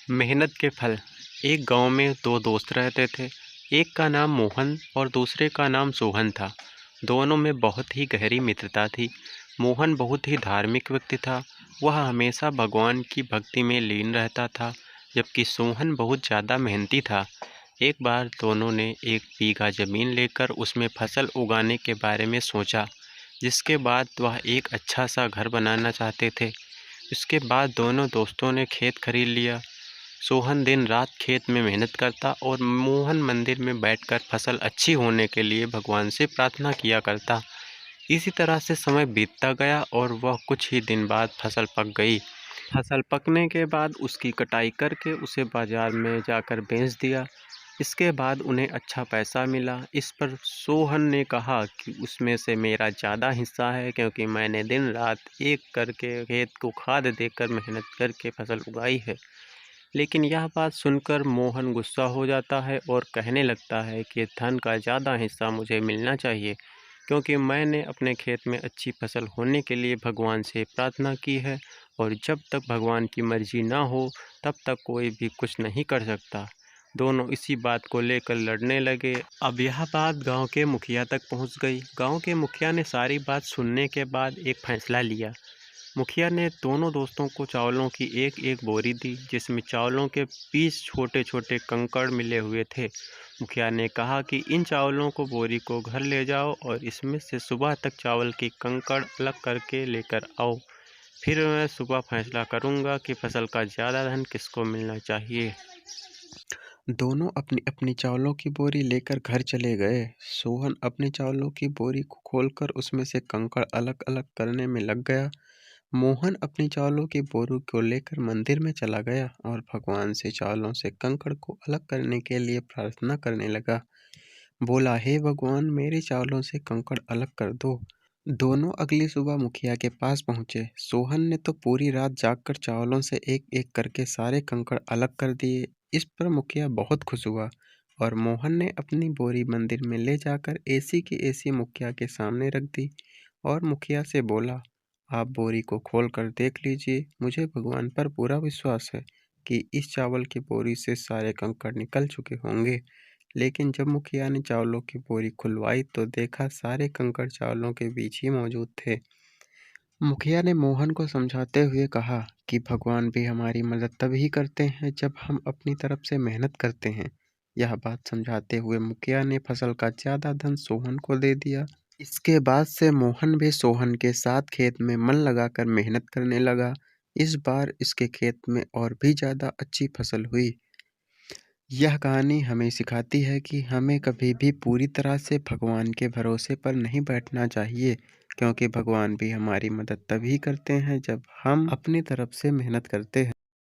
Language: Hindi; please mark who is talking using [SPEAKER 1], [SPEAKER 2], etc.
[SPEAKER 1] मेहनत के फल। एक गांव में दो दोस्त रहते थे। एक का नाम मोहन और दूसरे का नाम सोहन था। दोनों में बहुत ही गहरी मित्रता थी। मोहन बहुत ही धार्मिक व्यक्ति था। वह हमेशा भगवान की भक्ति में लीन रहता था, जबकि सोहन बहुत ज़्यादा मेहनती था। एक बार दोनों ने एक बीघा ज़मीन लेकर उसमें फसल उगाने के बारे में सोचा, जिसके बाद वह एक अच्छा सा घर बनाना चाहते थे। इसके बाद दोनों दोस्तों ने खेत खरीद लिया। सोहन दिन रात खेत में मेहनत करता और मोहन मंदिर में बैठकर फसल अच्छी होने के लिए भगवान से प्रार्थना किया करता। इसी तरह से समय बीतता गया और वह कुछ ही दिन बाद फसल पक गई। फसल पकने के बाद उसकी कटाई करके उसे बाजार में जाकर बेच दिया। इसके बाद उन्हें अच्छा पैसा मिला। इस पर सोहन ने कहा कि उसमें से मेरा ज़्यादा हिस्सा है, क्योंकि मैंने दिन रात एक करके खेत को खाद देकर मेहनत करके फसल उगाई है। लेकिन यह बात सुनकर मोहन गुस्सा हो जाता है और कहने लगता है कि धन का ज़्यादा हिस्सा मुझे मिलना चाहिए, क्योंकि मैंने अपने खेत में अच्छी फसल होने के लिए भगवान से प्रार्थना की है, और जब तक भगवान की मर्जी ना हो तब तक कोई भी कुछ नहीं कर सकता। दोनों इसी बात को लेकर लड़ने लगे। अब यह बात गांव के मुखिया तक पहुंच गई। गांव के मुखिया ने सारी बात सुनने के बाद एक फैसला लिया। मुखिया ने दोनों दोस्तों को चावलों की एक एक बोरी दी, जिसमें चावलों के 20 छोटे छोटे कंकड़ मिले हुए थे। मुखिया ने कहा कि इन चावलों को बोरी को घर ले जाओ और इसमें से सुबह तक चावल की कंकड़ अलग करके लेकर आओ। फिर मैं सुबह फैसला करूंगा कि फसल का ज़्यादा धन किसको मिलना चाहिए।
[SPEAKER 2] दोनों अपनी अपनी चावलों की बोरी लेकर घर चले गए। सोहन अपनी चावलों की बोरी को खोलकर उसमें से कंकड़ अलग अलग करने में लग गया। मोहन अपनी चावलों की बोरी को लेकर मंदिर में चला गया और भगवान से चावलों से कंकड़ को अलग करने के लिए प्रार्थना करने लगा। बोला, हे भगवान, मेरे चावलों से कंकड़ अलग कर दो। दोनों अगली सुबह मुखिया के पास पहुंचे। सोहन ने तो पूरी रात जागकर चावलों से एक एक करके सारे कंकड़ अलग कर दिए। इस पर मुखिया बहुत खुश हुआ और मोहन ने अपनी बोरी मंदिर में ले जाकर ऐसी की ऐसी मुखिया के सामने रख दी और मुखिया से बोला, आप बोरी को खोल कर देख लीजिए। मुझे भगवान पर पूरा विश्वास है कि इस चावल की बोरी से सारे कंकड़ निकल चुके होंगे। लेकिन जब मुखिया ने चावलों की बोरी खुलवाई तो देखा सारे कंकड़ चावलों के बीच ही मौजूद थे। मुखिया ने मोहन को समझाते हुए कहा कि भगवान भी हमारी मदद तभी करते हैं जब हम अपनी तरफ से मेहनत करते हैं। यह बात समझाते हुए मुखिया ने फसल का ज्यादा धन सोहन को दे दिया। इसके बाद से मोहन भी सोहन के साथ खेत में मन लगाकर मेहनत करने लगा। इस बार इसके खेत में और भी ज्यादा अच्छी फसल हुई। यह कहानी हमें सिखाती है कि हमें कभी भी पूरी तरह से भगवान के भरोसे पर नहीं बैठना चाहिए, क्योंकि भगवान भी हमारी मदद तभी करते हैं जब हम अपनी तरफ से मेहनत करते हैं।